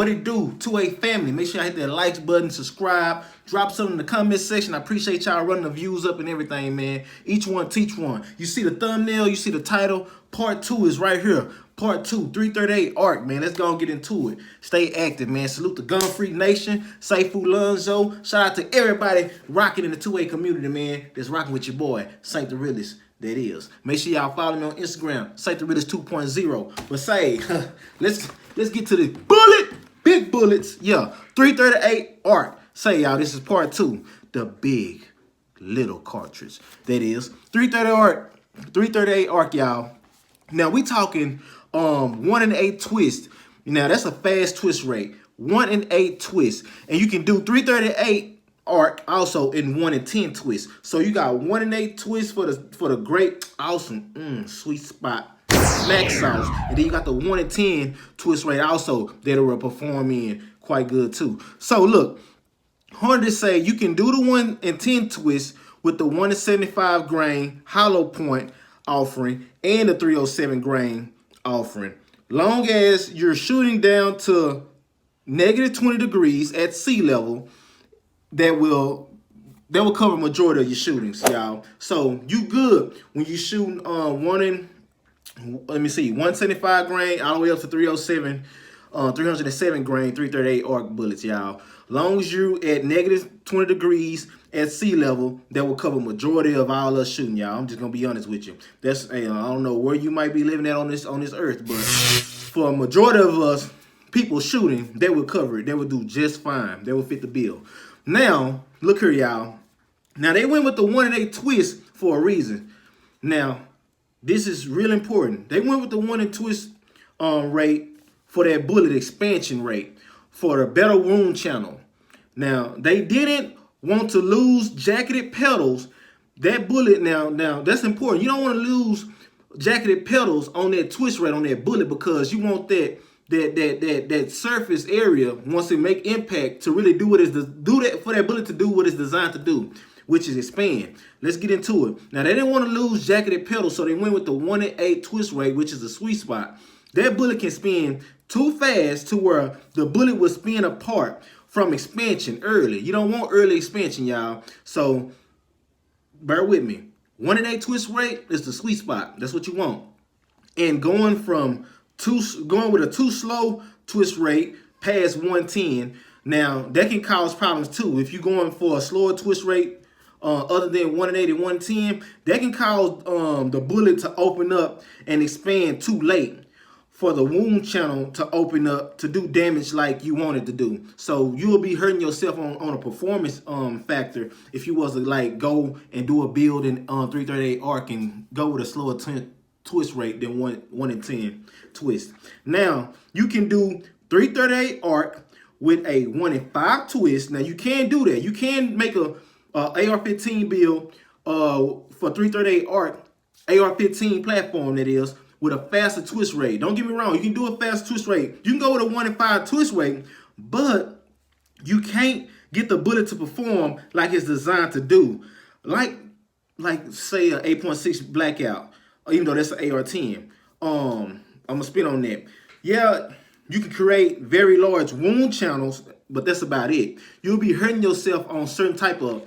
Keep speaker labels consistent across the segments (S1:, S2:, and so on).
S1: What it do? 2A family. Make sure I hit that likes button, subscribe, drop something in the comment section. I appreciate y'all running the views up and everything, man. Each one teach one. You see the thumbnail, you see the title. Part 2 is right here. Part 2, 338 ARC, man. Let's go and get into it. Stay active, man. Salute the Gun Freak Nation. Seifu Lonzo. Shout out to everybody rocking in the 2A community, man. That's rocking with your boy, Saint the Realist. That is. Make sure y'all follow me on Instagram, Saint the Realist 2.0. But say, let's get to the bullet. Big bullets. Yeah. 338 ARC. Say, y'all, this is part 2. The big little cartridge. That is. 338 ARC, y'all. Now we talking 1 in 8 twist. Now that's a fast twist rate. 1 in 8 twist. And you can do 338 ARC also in 1 in 10 twist. So you got 1 in 8 twist for the great, awesome, sweet spot, max sauce. And then you got the 1 in 10 twist rate also that will perform in quite good too. So look, Hornady say you can do the 1 in 10 twist with the 1 in 75 grain hollow point offering and the 307 grain offering. Long as you're shooting down to -20 degrees at sea level, that will cover majority of your shootings, y'all. So you good when you shooting 175 grain all the way up to 307 grain 338 ARC bullets, y'all. Long as you at -20 degrees at sea level, that will cover majority of all us shooting, y'all. I'm just gonna be honest with you. That's I don't know where you might be living at on this earth, but for a majority of us people shooting, they will cover it. They will do just fine. They will fit the bill. Now, look here, y'all. Now, they went with the 1 in 8 twist for a reason. Now, this is real important. They went with the 1 in twist rate for that bullet expansion rate for the better wound channel. Now, they didn't want to lose jacketed petals. That bullet, now that's important. You don't want to lose jacketed petals on that twist rate on that bullet because you want that surface area, once it make impact, to really do what is for that bullet to do what it's designed to do, which is expand. Let's get into it. Now they didn't want to lose jacketed petals, so they went with the 1 in 8 twist rate, which is a sweet spot. That bullet can spin too fast to where the bullet will spin apart from expansion early. You don't want early expansion, y'all. So bear with me. 1 in 8 twist rate is the sweet spot. That's what you want. And going with a too slow twist rate past 110, now that can cause problems too. If you're going for a slower twist rate other than 1 in 8 and 110, that can cause the bullet to open up and expand too late for the wound channel to open up to do damage like you want it to do. So you will be hurting yourself on a performance factor if you was to like go and do a build in 338 ARC and go with a slower twist rate than 1 in 10 twist. Now you can do 338 ARC with a 1 in 5 twist. Now you can do that. You can make a AR-15 build for 338 ARC, AR-15 platform, that is, with a faster twist rate. Don't get me wrong, you can do a fast twist rate. You can go with a 1 in 5 twist rate, but you can't get the bullet to perform like it's designed to do. Like say a 8.6 Blackout, even though that's an AR-10. I'm gonna spin on that. Yeah, you can create very large wound channels, but that's about it. You'll be hurting yourself on certain type of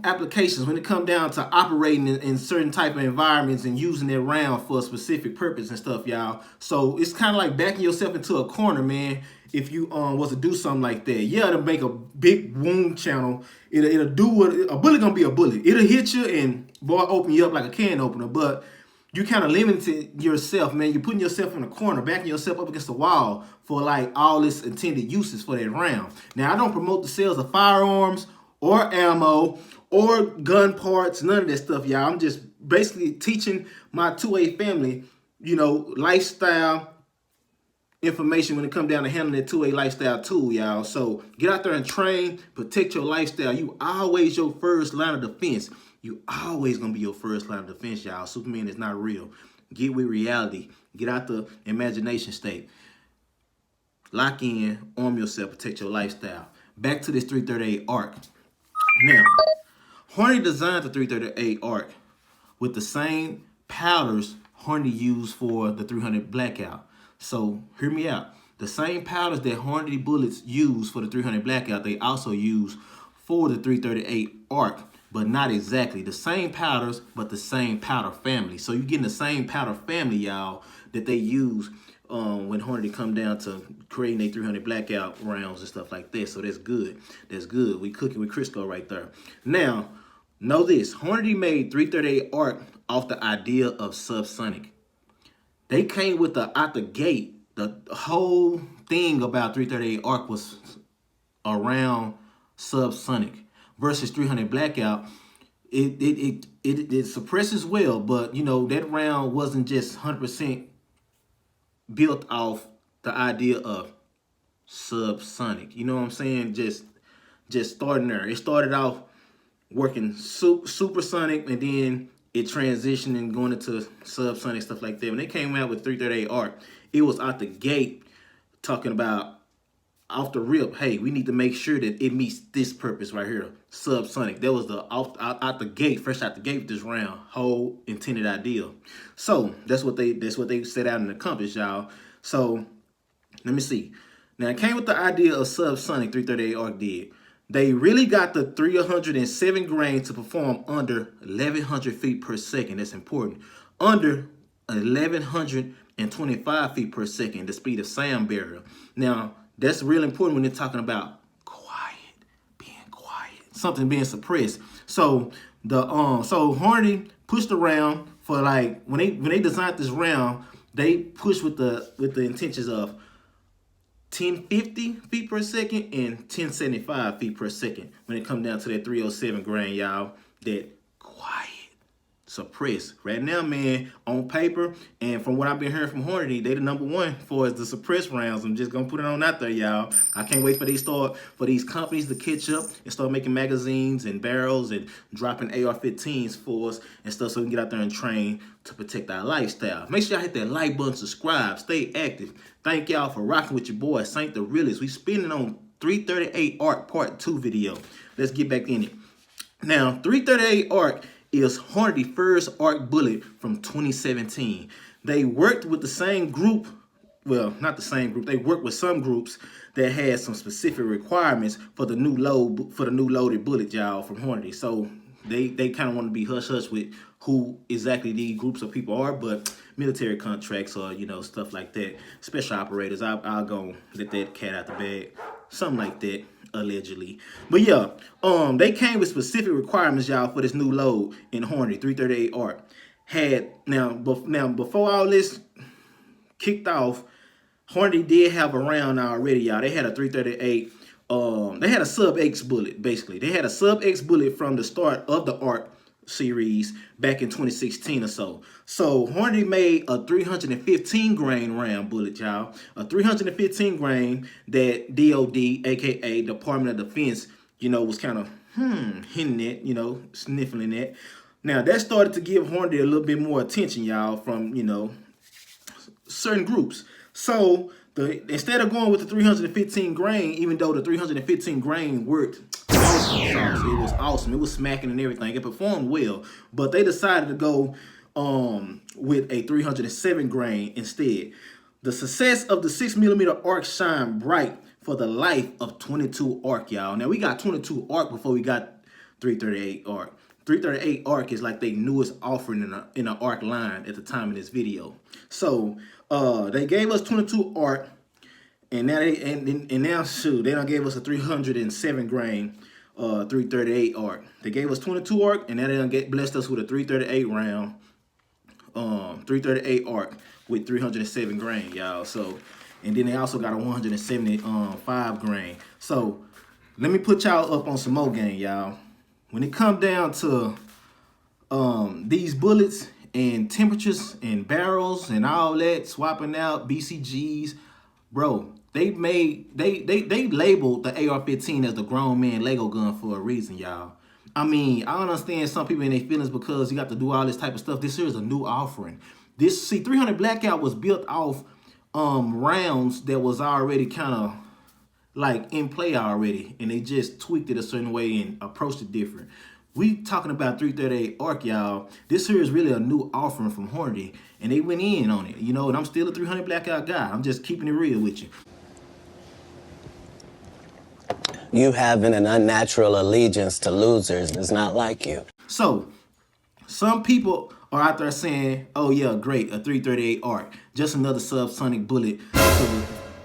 S1: applications when it comes down to operating in certain type of environments and using that round for a specific purpose and stuff, y'all. So it's kind of like backing yourself into a corner, man, if you was to do something like that. Yeah, it'll make a big wound channel. It'll do what a bullet gonna be a bullet. It'll hit you and boy open you up like a can opener, but you kind of limited yourself, man. You're putting yourself in a corner, backing yourself up against the wall for like all its intended uses for that round. Now, I don't promote the sales of firearms or ammo or gun parts, none of that stuff, y'all. I'm just basically teaching my 2A family, you know, lifestyle information when it comes down to handling that 2A lifestyle tool, y'all. So get out there and train, protect your lifestyle. You always your first line of defense. You always gonna be your first line of defense, y'all. Superman is not real. Get with reality. Get out the imagination state. Lock in, arm yourself, protect your lifestyle. Back to this 338 ARC. Now, Hornady designed the 338 ARC with the same powders Hornady used for the 300 Blackout. So hear me out. The same powders that Hornady bullets use for the 300 Blackout, they also use for the 338 ARC, but not exactly the same powders, but the same powder family. So you're getting the same powder family, y'all, that they use when Hornady come down to creating their 300 Blackout rounds and stuff like that. So that's good. That's good. We cooking with Crisco right there. Now, know this. Hornady made 338 ARC off the idea of Subsonic. They came with the out the gate. The whole thing about 338 ARC was around Subsonic versus 300 Blackout. It suppresses well, but you know that round wasn't just 100% built off the idea of Subsonic. You know what I'm saying? Just starting there. It started off working supersonic, and then it transitioned and going into subsonic, stuff like that. When they came out with 338 ARC, it was out the gate talking about off the rip, hey, we need to make sure that it meets this purpose right here, subsonic. That was the out the gate, fresh out the gate with this round, whole intended idea. So that's what they set out and accomplished, y'all. So let me see. Now it came with the idea of subsonic. 338 ARC did. They really got the 307 grain to perform under 1,100 feet per second. That's important. Under 1,125 feet per second, the speed of sound barrier. Now, that's real important when they're talking about quiet, being quiet, something being suppressed. So the so Hornady pushed around for like when they designed this round, they pushed with the intentions of 1050 feet per second and 1075 feet per second when it comes down to that 307 grain, y'all. That quiet, suppressed. Right now, man, on paper, and from what I've been hearing from Hornady, they the #1 for the suppressed rounds. I'm just gonna put it on out there, y'all. I can't wait for these companies to catch up and start making magazines and barrels and dropping AR-15s for us and stuff, so we can get out there and train to protect our lifestyle. Make sure y'all hit that like button, subscribe, stay active. Thank y'all for rocking with your boy, Saint the Realist. We spinning on 338 ARC Part 2 video. Let's get back in it. Now, 338 ARC is Hornady's first ARC bullet from 2017. They worked with the same group, well, not the same group. They worked with some groups that had some specific requirements for the new loaded bullet, y'all, from Hornady. So they kind of want to be hush-hush with who exactly these groups of people are, but military contracts or, you know, stuff like that. Special operators, I'll go let that cat out the bag. Something like that, allegedly. But yeah, they came with specific requirements, y'all, for this new load in Hornady 338 ARC. Now before all this kicked off, Hornady did have a round already, y'all. They had a 338. They had a sub-X bullet, basically. They had a sub-X bullet from the start of the ARC series back in 2016 or so. So Hornady made a 315 grain round bullet, y'all. A 315 grain that DOD, aka Department of Defense, you know, was kind of hinting at, you know, sniffling at. Now that started to give Hornady a little bit more attention, y'all, from, you know, certain groups. So instead of going with the 315 grain, even though the 315 grain worked awesome, it was awesome. It was smacking and everything. It performed well, but they decided to go with a 307 grain instead. The success of the 6mm ARC shined bright for the life of 22 ARC, y'all. Now we got 22 ARC before we got 338 ARC. 338 ARC is like their newest offering in an ARC line at the time of this video. So they gave us 22 ARC, and now now shoot, they done gave us a 307 grain 338 ARC. They gave us 22 ARC, and now they done blessed us with a 338 round 338 ARC with 307 grain, y'all. So, and then they also got a 175 grain. So let me put y'all up on some more game, y'all. When it come down to these bullets and temperatures and barrels and all that, swapping out BCGs, bro, they labeled the AR-15 as the grown man Lego gun for a reason, y'all. I mean, I understand some people in their feelings because you got to do all this type of stuff. This here is a new offering. This 300 Blackout was built off rounds that was already kind of like in play already, and they just tweaked it a certain way and approached it different. We talking about 338 ARC, y'all. This here is really a new offering from Hornady, and they went in on it, you know, and I'm still a 300 Blackout guy. I'm just keeping it real with you.
S2: You having an unnatural allegiance to losers is not like you.
S1: So, some people are out there saying, oh yeah, great, a 338 ARC, just another subsonic bullet.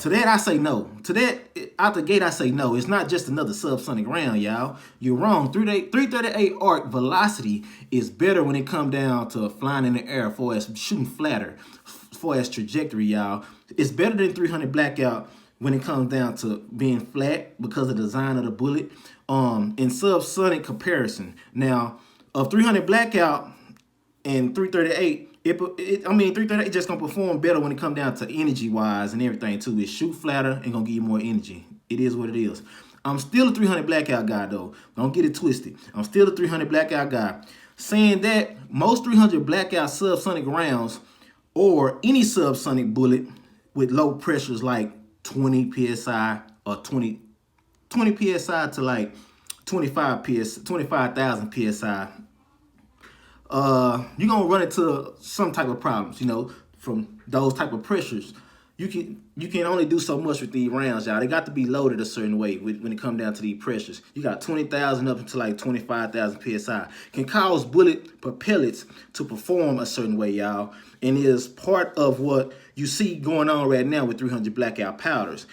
S1: To that, I say no. To that, out the gate, I say no. It's not just another subsonic round, y'all. You're wrong. 338 ARC velocity is better when it come down to flying in the air for as shooting flatter, for as trajectory, y'all. It's better than 300 Blackout when it comes down to being flat because of the design of the bullet. In subsonic comparison. Now, of 300 Blackout and 338, I mean, 338 just gonna perform better when it come down to energy wise and everything too. It shoot flatter and gonna give you more energy. It is what it is. I'm still a 300 Blackout guy though. Don't get it twisted. I'm still a 300 Blackout guy. Saying that, most 300 Blackout subsonic rounds or any subsonic bullet with low pressures like 20 psi or 20 psi to like 25,000 psi, you're gonna run into some type of problems, you know, from those type of pressures. You can only do so much with these rounds, y'all. They got to be loaded a certain way when it comes down to these pressures. You got 20,000 up to like 25,000 psi. Can cause bullet propellants to perform a certain way, y'all, and is part of what you see going on right now with 300 Blackout powders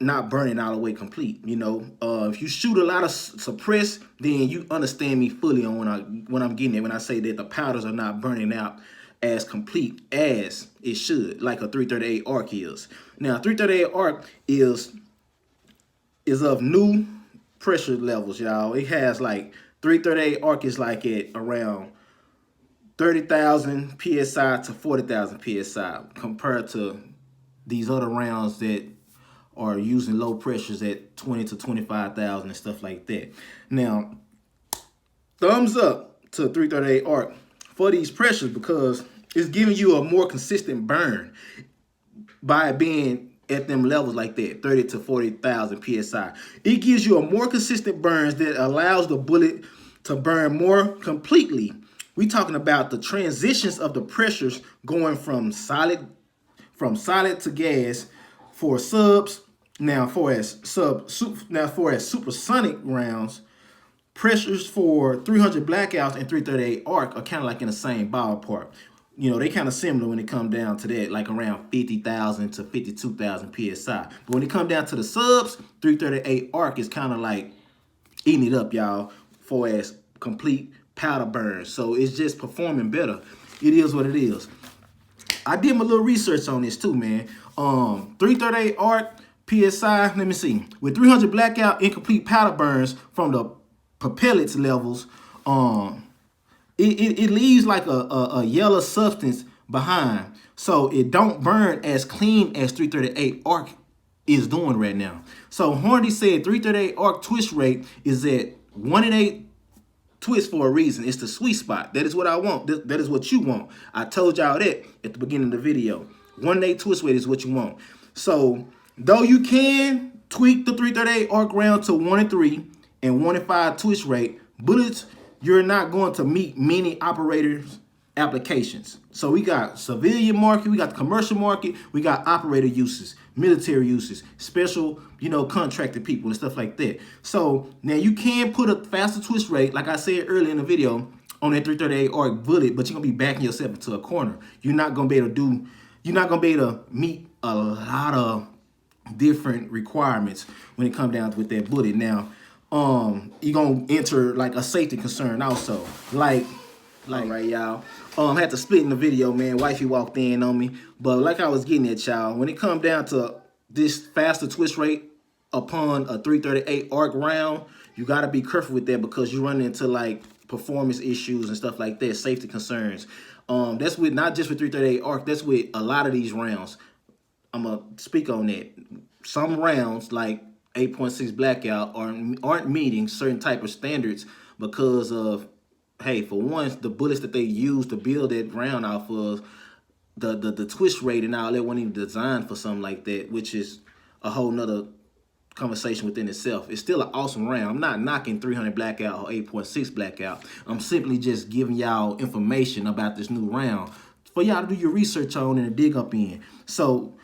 S1: not burning all the way complete. You know, if you shoot a lot of suppress, then you understand me fully on when I'm getting it when I say that the powders are not burning out as complete as it should, like a 338 ARC is. Now, 338 ARC is of new pressure levels, y'all. It has like 338 ARC is like at around 30,000 psi to 40,000 psi compared to these other rounds that are using low pressures at 20 to 25,000 and stuff like that. Now, thumbs up to 338 ARC for these pressures because it's giving you a more consistent burn by being at them levels like that, 30 to 40,000 psi. It gives you a more consistent burns that allows the bullet to burn more completely. We talking about the transitions of the pressures going from solid to gas for subs. Now, for supersonic rounds, pressures for 300 Blackouts and 338 ARC are kind of like in the same ballpark. You know, they kind of similar when it come down to that, like around 50,000 to 52,000 psi. But when it come down to the subs, 338 ARC is kind of like eating it up, y'all, for as complete powder burns. So it's just performing better. It is what it is. I did my little research on this too, man. 338 ARC PSI, let me see. With 300 Blackout incomplete powder burns from the propellants levels, it leaves like a yellow substance behind. So it don't burn as clean as 338 ARC is doing right now. So Hornady said 338 ARC twist rate is at 1 in 8 twist for a reason. It's the sweet spot. That is what I want. That is what you want. I told y'all that at the beginning of the video. 1 in 8 twist rate is what you want. So though you can tweak the 338 ARC round to 1 in 3 and 1 in 5 twist rate, bullets, you're not going to meet many operators' applications. So we got civilian market, we got the commercial market, we got operator uses, military uses, special, you know, contracted people and stuff like that. So now you can put a faster twist rate, like I said earlier in the video, on that 338 ARC bullet, but you're gonna be backing yourself into a corner. You're not gonna be able to meet a lot of different requirements when it comes down with that bullet. Now, you're gonna enter like a safety concern also. Like right, y'all. I had to split in the video, man. Wifey walked in on me. But like I was getting at, y'all, when it comes down to this faster twist rate upon a 338 ARC round, you gotta be careful with that because you run into like performance issues and stuff like that, safety concerns. That's with not just with 338 ARC, that's with a lot of these rounds. I'm gonna speak on that. Some rounds like 8.6 Blackout aren't meeting certain type of standards because of, hey, for one, the bullets that they use to build that round off of, the twist rate and all that wasn't even designed for something like that, which is a whole nother conversation within itself. It's still an awesome round. I'm not knocking 300 Blackout or 8.6 Blackout. I'm simply just giving y'all information about this new round for y'all to do your research on and dig up in. So,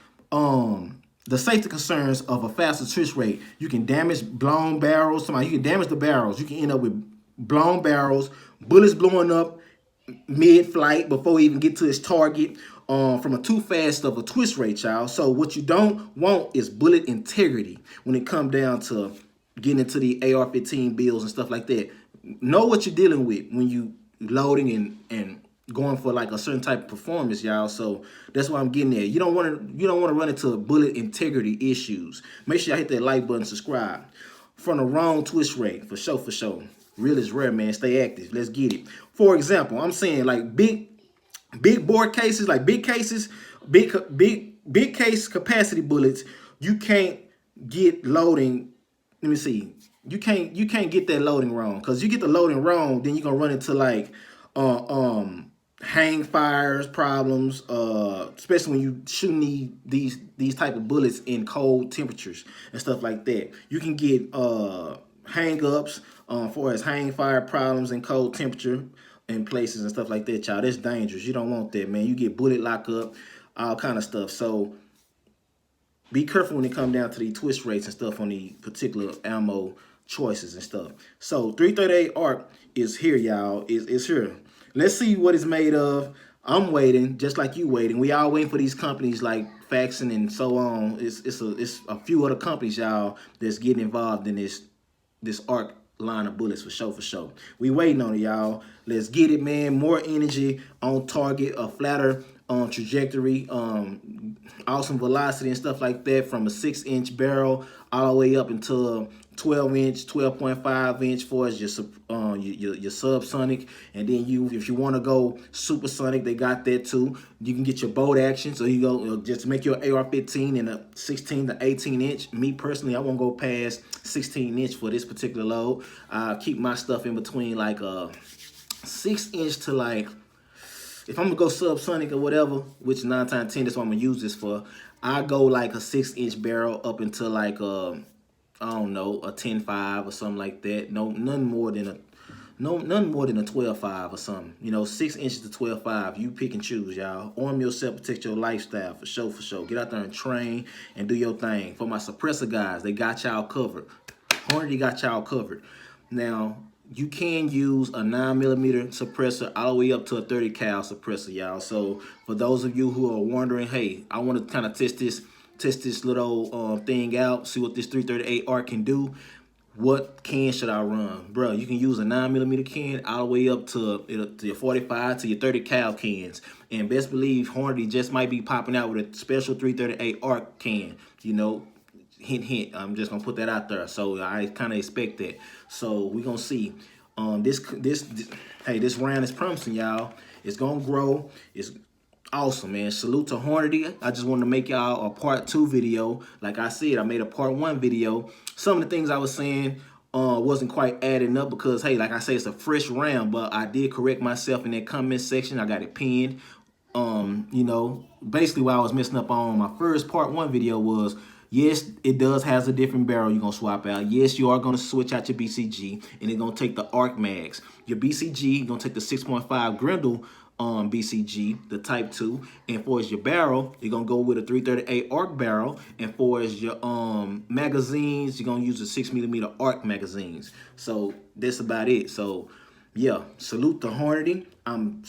S1: the safety concerns of a faster twist rate, you can damage blown barrels. You can damage the barrels. You can end up with blown barrels, bullets blowing up mid-flight before we even get to its target, from a too fast of a twist rate, y'all. So what you don't want is bullet integrity when it comes down to getting into the AR-15 builds and stuff like that. Know what you're dealing with when you loading and going for like a certain type of performance, y'all. So that's why I'm getting there. You don't want to run into bullet integrity issues. Make sure y'all hit that like button, subscribe. From the wrong twist rate, for sure, for sure. Real is rare, man. Stay active. Let's get it. For example, I'm saying like big bore cases, like big cases, big case capacity bullets. You can't get loading. Let me see. You can't get that loading wrong, because you get the loading wrong, then you're gonna run into like hang fires problems, especially when you shooting these type of bullets in cold temperatures and stuff like that. You can get hang ups for as hang fire problems in cold temperature in places and stuff like that, y'all. That's dangerous. You don't want that, man. You get bullet lock up, all kind of stuff. So be careful when it comes down to the twist rates and stuff on the particular ammo choices and stuff. So 338 ARC is here, y'all. It's here. Let's see what it's made of. I'm waiting, just like you waiting. We all waiting for these companies like Faxon and so on. It's a few other companies, y'all, that's getting involved in this ARC line of bullets, for sure, for sure. We waiting on it, y'all. Let's get it, man. More energy on target, a flatter trajectory, awesome velocity and stuff like that, from a 6-inch barrel all the way up into a 12-inch, 12.5-inch for as your subsonic. And then if you want to go supersonic, they got that too. You can get your bolt action, so you go just make your AR-15 in a 16 to 18-inch. Me personally, I won't go past 16-inch for this particular load. I keep my stuff in between like a 6-inch to like, if I'm gonna go subsonic or whatever, which 9 times 10, that's what I'm gonna use this for, I go like a 6-inch barrel up into like I don't know, a 10.5 or something like that. None more than a 12.5 or something. You know, 6 inches to 12.5. You pick and choose, y'all. Arm yourself, protect your lifestyle, for sure, for sure. Get out there and train and do your thing. For my suppressor guys, they got y'all covered. Hornady got y'all covered. Now, you can use a 9mm suppressor all the way up to a 30 cal suppressor, y'all. So for those of you who are wondering, hey, I want to kind of test this little thing out, see what this 338 ARC can do. What can should I run? Bro, you can use a 9mm can all the way up to your 45 to your 30 cal cans. And best believe Hornady just might be popping out with a special 338 ARC can. You know, hint, hint. I'm just going to put that out there. So I kind of expect that. So we're going to see. This round is promising, y'all. It's going to grow. It's awesome, man. Salute to Hornady. I just wanted to make y'all a part 2 video. Like I said, I made a part 1 video. Some of the things I was saying wasn't quite adding up because, hey, like I say, it's a fresh round, but I did correct myself in that comment section. I got it pinned. You know, basically what I was messing up on my first part 1 video was, yes, it has a different barrel you're going to swap out. Yes, you are going to switch out your BCG, and it's going to take the ARC mags. Your BCG going to take the 6.5 Grendel BCG, the type 2, and for as your barrel, you're gonna go with a 338 ARC barrel, and for as your magazines, you're gonna use the 6mm ARC magazines. So that's about it. So yeah, salute to Hornady. I'm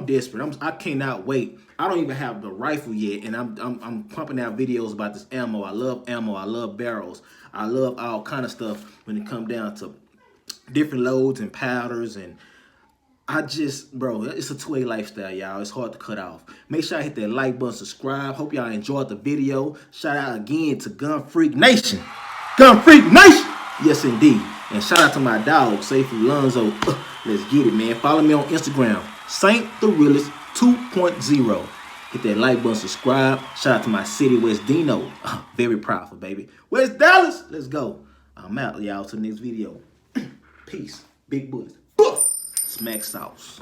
S1: desperate. I cannot wait. I don't even have the rifle yet, and I'm pumping out videos about this ammo. I love ammo. I love barrels. I love all kind of stuff when it comes down to different loads and powders. And bro, it's a 2A lifestyle, y'all. It's hard to cut off. Make sure I hit that like button, subscribe. Hope y'all enjoyed the video. Shout out again to Gun Freak Nation. Gun Freak Nation! Yes, indeed. And shout out to my dog, Safe Lonzo. Let's get it, man. Follow me on Instagram, Saint the Realist 2.0. Hit that like button, subscribe. Shout out to my city, West Dino. Very proud, baby. West Dallas. Let's go. I'm out, y'all. To the next video. Peace. Big bullets. Smack sauce.